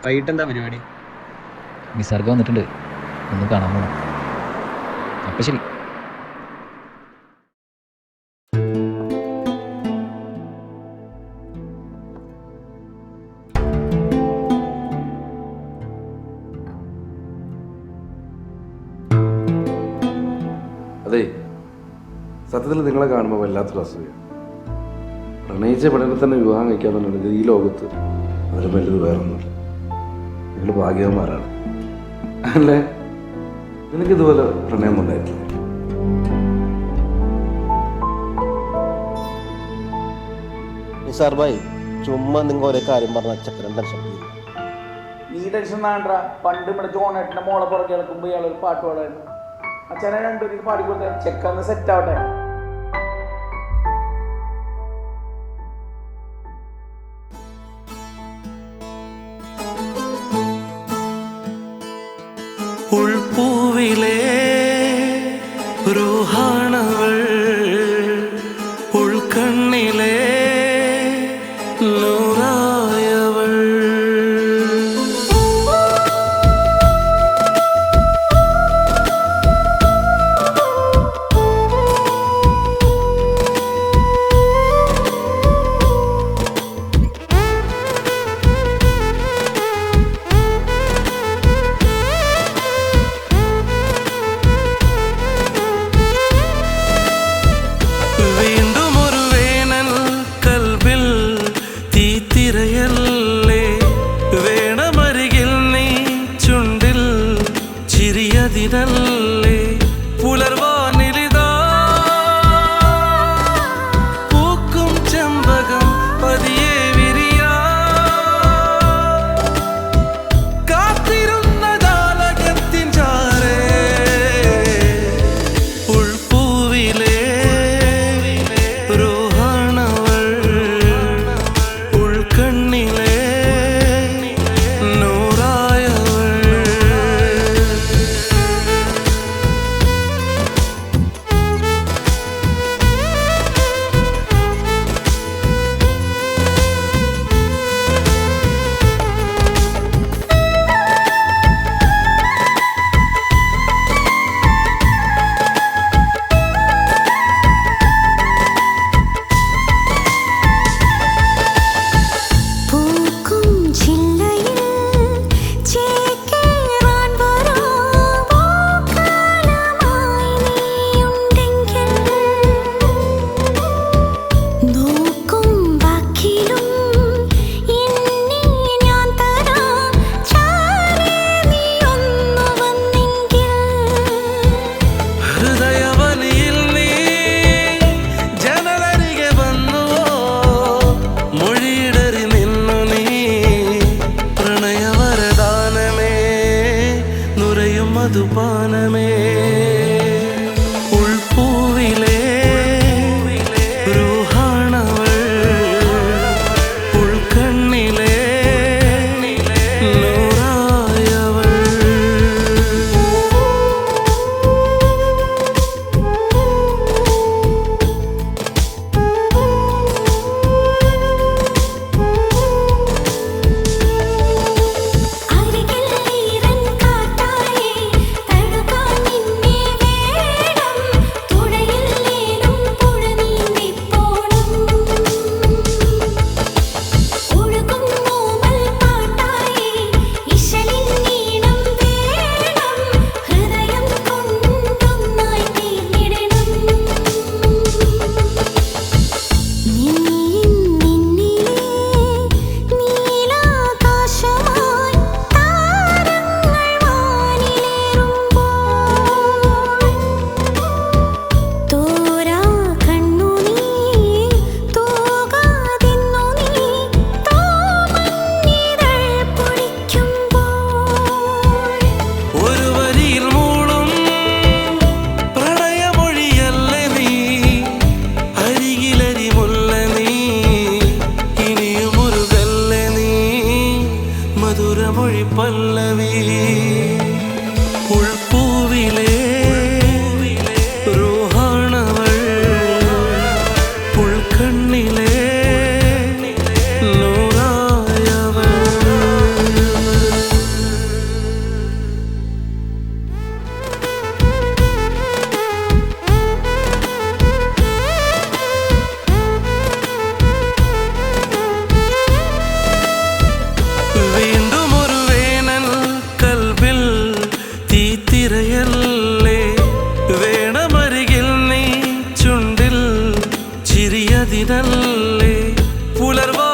വൈകിട്ട് എന്താ പരിപാടി? നിസർഗ വന്നിട്ടുണ്ട്, ഒന്ന് കാണാൻ പോണം. അപ്പൊ ശരി. അതെ, സത്യത്തിൽ നിങ്ങളെ കാണുമ്പോൾ വല്ലാത്തൊരു അസൂയ. പ്രണയിച്ച പെണ്ണിനെ തന്നെ വിവാഹം കഴിക്കാന്നുണ്ടെങ്കിൽ ഈ ലോകത്ത് അതിന് വലുത് വേറൊന്നുമില്ല. നിങ്ങൾ ഭാഗ്യവന്മാരാണ് അല്ലേ? നിനക്കിതുപോലെ പ്രണയം ഉണ്ടായിട്ടില്ല? നിസാർ ഭായി, ചുമ്മാ നിങ്ങൾ ഒരേ കാര്യം പറഞ്ഞ ചക്കരൻ ടെൻഷൻ. നീ ടെൻഷൻ വേണ്ട. പണ്ട് ഇവിടെ ജോണേട്ടൻ്റെ മോളെ പുറകെ കിടക്കുമ്പോൾ ഇയാളൊരു പാട്ട് പാടായിരുന്നു. അച്ഛനെ രണ്ടുപേരും പാടിക്കൊടുത്ത ചെക്കന്ന് സെറ്റ് ആവട്ടെ. ഉൾപ്പൂവിലെ റൂഹാണവൾ, ഉൾക്കണ്ണിലെ നൂറായവൾ. പുലർവാനിലിതാ പൂക്കും ചെമ്പകം പതിയെ വിരിയാ, കാത്തിരുന്ന ജാലകത്തിൻ ചാരേ ഉൾപ്പൂവിലെ റൂഹാണവൾ, ഉൾക്കണ്ണിലെ മധുപാനമേ. ഉൾപ്പൂവിലെ റൂഹാണവൾ, ഉൾക്കണ്ണിലെ നൂറായവൾ. മധുരമൊഴി പല്ലവി. ഉൾപ്പൂവിലെ റൂഹാണവൾ, ഉൾക്കണ്ണിലെ നൂറായവൾ. ഒരുക്കിയതിനല്ലേ പുലർവാ